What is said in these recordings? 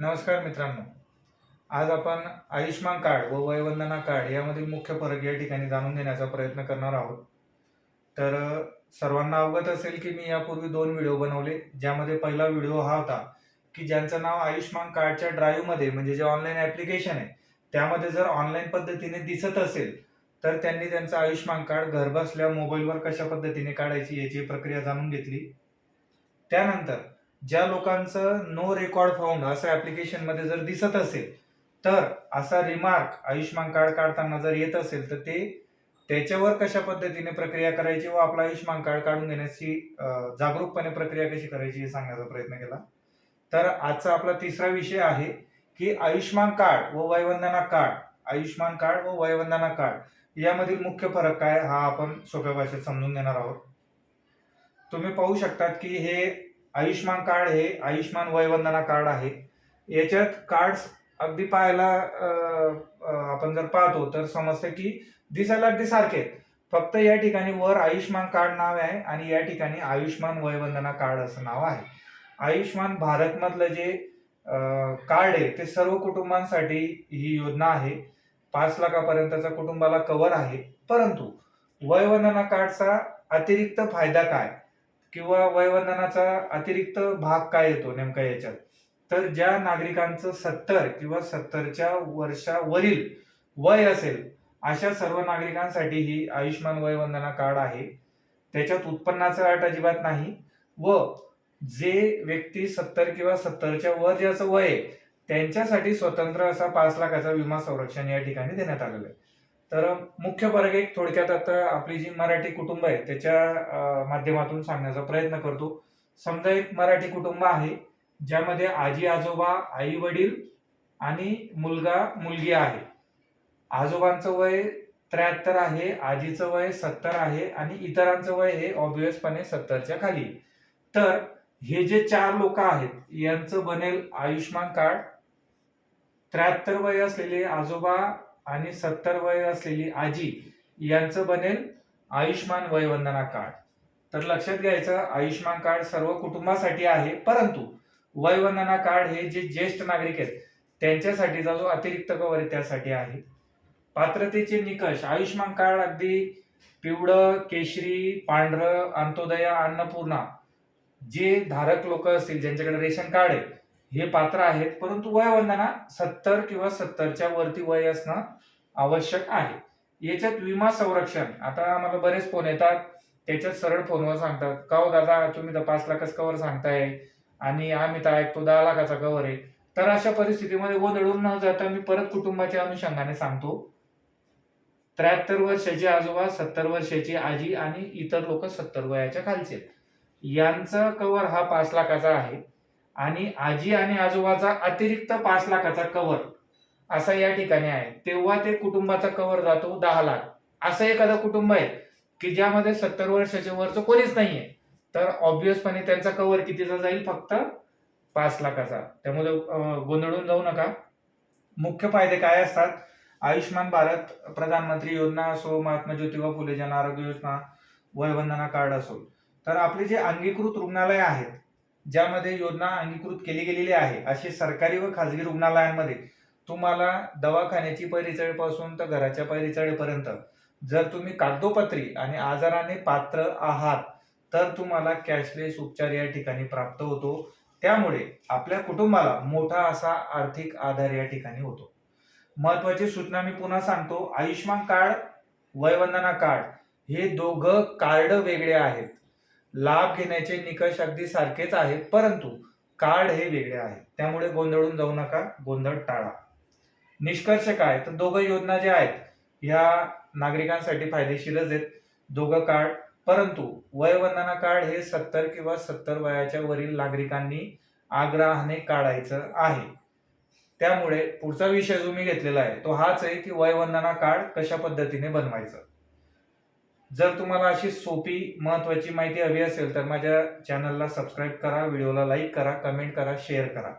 नमस्कार मित्रांनो. आज आपण आयुष्मान कार्ड व वयवंदना कार्ड यामधील मुख्य फरक या ठिकाणी जाणून घेण्याचा प्रयत्न करणार आहोत. तर सर्वांना अवगत असेल की मी यापूर्वी 2 व्हिडिओ बनवले. ज्यामध्ये पहिला व्हिडिओ हा होता की ज्यांचं नाव आयुष्मान कार्डच्या ड्राईव्हमध्ये म्हणजे जे ऑनलाईन ॲप्लिकेशन आहे, त्यामध्ये जर ऑनलाईन पद्धतीने दिसत असेल, तर त्यांनी त्यांचं आयुष्मान कार्ड घरबसल्या मोबाईलवर कशा पद्धतीने काढायची याची प्रक्रिया जाणून घेतली. त्यानंतर ज्या लोकांचं नो रेकॉर्ड फाउंड असं ॲप्लिकेशनमध्ये जर दिसत असेल, तर असा रिमार्क आयुष्मान कार्ड काढताना जर येत असेल, तर ते त्याच्यावर कशा पद्धतीने प्रक्रिया करायची व आपलं आयुष्मान कार्ड काढून घेण्याची जागरूकपणे प्रक्रिया कशी करायची हे सांगण्याचा प्रयत्न केला. तर आजचा आपला तिसरा विषय आहे की आयुष्मान कार्ड व वयवंदना कार्ड, आयुष्मान कार्ड व वयवंदना कार्ड यामधील मुख्य फरक काय हा आपण सोप्या भाषेत समजून घेणार आहोत. तुम्ही पाहू शकतात की हे आयुष्मान कार्ड हे आयुष्मान वयवंदना कार्ड आहे. याच्यात कार्ड्स अगदी पाहायला आपण जर पाहतो तर समजतं की दिसायला अगदी सारखे आहेत. फक्त या ठिकाणी वर आयुष्मान कार्ड नाव आहे आणि या ठिकाणी आयुष्मान वयवंदना कार्ड असं नाव आहे. आयुष्मान भारत मधलं जे कार्ड आहे ते सर्व कुटुंबांसाठी ही योजना आहे. 5 लाखापर्यंतचा कुटुंबाला कव्हर आहे. परंतु वयवंदना कार्डचा अतिरिक्त फायदा काय? किंवा वयवंदनाचा अतिरिक्त भाग काय येतो नेमका याच्यात? तर ज्या नागरिकांचं 70 किंवा 70च्या वर्षावरील वय असेल, अशा सर्व नागरिकांसाठी ही आयुष्मान वयवंदना कार्ड आहे. त्याच्यात उत्पन्नाचा अट अजिबात नाही व जे व्यक्ती 70 किंवा 70च्या वर ज्याचं वय आहे, त्यांच्यासाठी स्वतंत्र असा 5 लाखाचा विमा संरक्षण या ठिकाणी देण्यात आलेलं आहे. तर मुख्य फरक एक थोडक्यात आता आपली जी मराठी कुटुंब आहे त्याच्या माध्यमातून सांगण्याचा प्रयत्न करतो. समजा एक मराठी कुटुंब आहे, ज्यामध्ये आजी-आजोबा, आई-वडील आणि मुलगा-मुलगी आहे. आजोबांचं वय 73 आहे, आजीचं वय 70 आहे आणि इतरांचं वय हे ऑब्व्हियसपणे 70च्या खाली. तर हे जे 4 लोकं आहेत, यांचं बनेल आयुष्मान कार्ड. 73 वय असलेले आजोबा आणि 70 वय असलेली आजी यांचं बनेल आयुष्मान वयवंदना कार्ड. तर लक्षात घ्यायचं, आयुष्मान कार्ड सर्व कुटुंबासाठी आहे, परंतु वयवंदना कार्ड हे जे ज्येष्ठ नागरिक आहेत त्यांच्यासाठीचा जो अतिरिक्त कव्हर आहे त्यासाठी आहे. पात्रतेचे निकष, आयुष्मान कार्ड अगदी पिवळं, केशरी, पांढरं, अंत्योदया, अन्नपूर्णा जे धारक लोक असतील ज्यांच्याकडे रेशन कार्ड आहे हे पात्र आहेत, परंतु वयवंदना 70 किंवा 70च्या वरती वय असणं आवश्यक आहे. याच्यात विमा संरक्षण, आता आम्हाला बरेच फोन येतात, त्याच्यात सरळ फोनवर सांगतात, का हो दादा तुम्ही तर 5 लाखाचं कव्हर सांगताय आणि आम्ही तर ऐकतो 10 लाखाचा कव्हर आहे. तर अशा परिस्थितीमध्ये गोंधळून न जाता मी परत कुटुंबाच्या अनुषंगाने सांगतो. 73 वर्षाचे आजोबा, 70 वर्षाची आजी आणि इतर लोक 70 वयाच्या खालचे, यांचा कव्हर हा 5 लाखाचा आहे आणि आजी आणि आजोबाचा अतिरिक्त 5 लाखाचा कव्हर असा या ठिकाणी आहे. तेव्हा ते कुटुंबाचा कव्हर जातो 10 लाख. असं एखादं कुटुंब आहे की ज्यामध्ये 70 वर्षाच्या वरचं कोणीच नाहीये, तर ऑब्व्हियसपणे त्यांचा कव्हर कितीचा जाईल? फक्त 5 लाखाचा. त्यामुळे गोंधळून जाऊ नका. मुख्य फायदे काय असतात? आयुष्मान भारत प्रधानमंत्री योजना असो, महात्मा ज्योतिबा फुले जन आरोग्य योजना, वयवंदना कार्ड असो, तर आपले जे अंगीकृत रुग्णालय आहेत, ज्यामध्ये योजना अंगीकृत केली गेलेली आहे, असे सरकारी व खाजगी रुग्णालयांमध्ये तुम्हाला दवाखान्याची पायरीचढीपासून तर घराच्या पायरीचढीपर्यंत जर तुम्ही कागदोपत्री आणि आजाराने पात्र आहात, तर तुम्हाला कॅशलेस उपचार या ठिकाणी प्राप्त होतो. त्यामुळे आपल्या कुटुंबाला मोठा असा आर्थिक आधार या ठिकाणी होतो. महत्वाची सूचना मी पुन्हा सांगतो, आयुष्मान कार्ड, वयवंदना कार्ड हे दोघं कार्ड वेगळे आहेत. लाभ घेण्याचे निकष अगदी सारखेच आहेत, परंतु कार्ड हे वेगळे आहे. त्यामुळे गोंधळून जाऊ नका, गोंधळ टाळा. निष्कर्ष काय? तर दोघं योजना ज्या आहेत ह्या नागरिकांसाठी फायदेशीरच आहेत, दोघं कार्ड. परंतु वयवंदना कार्ड हे 70 किंवा 70 वयाच्या वरील नागरिकांनी आग्रहाने काढायचं आहे. त्यामुळे पुढचा विषय जो मी घेतलेला आहे तो हाच आहे की वयवंदना कार्ड कशा पद्धतीने बनवायचं. जर तुम्हाला अशी सोपी महत्वाची माहिती हवी असेल तर माझ्या चॅनलला सबस्क्राईब करा, व्हिडिओला लाईक करा, कमेंट करा, शेअर करा.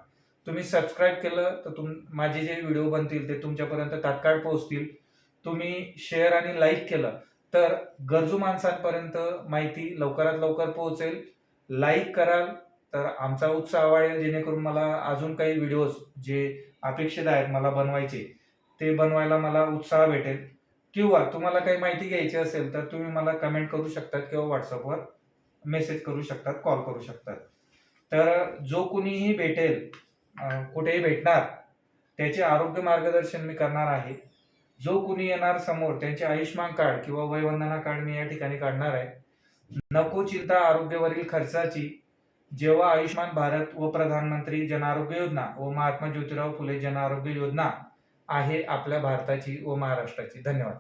तुम्ही सबस्क्राईब केलं तर माझे जे व्हिडिओ बनतील ते तुमच्यापर्यंत तात्काळ पोहोचतील. तुम्ही शेअर आणि लाईक केलं तर गरजू माणसांपर्यंत माहिती लवकरात लवकर पोहोचेल. लाईक कराल तर आमचा उत्साह वाढेल, जेणेकरून मला अजून काही व्हिडिओज जे अपेक्षित आहेत मला बनवायचे, ते बनवायला मला उत्साह भेटेल. किंवा तुम्हाला काही माहिती घ्यायची असेल, तर तुम्ही मला कमेंट करू शकतात किंवा WhatsAppवर मेसेज करू शकतात, कॉल करू शकतात. तर जो कुणीही भेटेल, कुठेही भेटणार, त्याचे आरोग्य मार्गदर्शन मी करणार आहे. जो कुणी येणार समोर त्यांचे आयुष्यमान कार्ड किंवा वयवंदना कार्ड मी या ठिकाणी काढणार आहे. नको चिंता आरोग्यावरील खर्चाची. जेव्हा आयुष्यमान भारत व प्रधानमंत्री जन आरोग्य योजना व महात्मा ज्योतिराव फुले जन आरोग्य योजना आहे आपल्या भारताची व महाराष्ट्राची. धन्यवाद.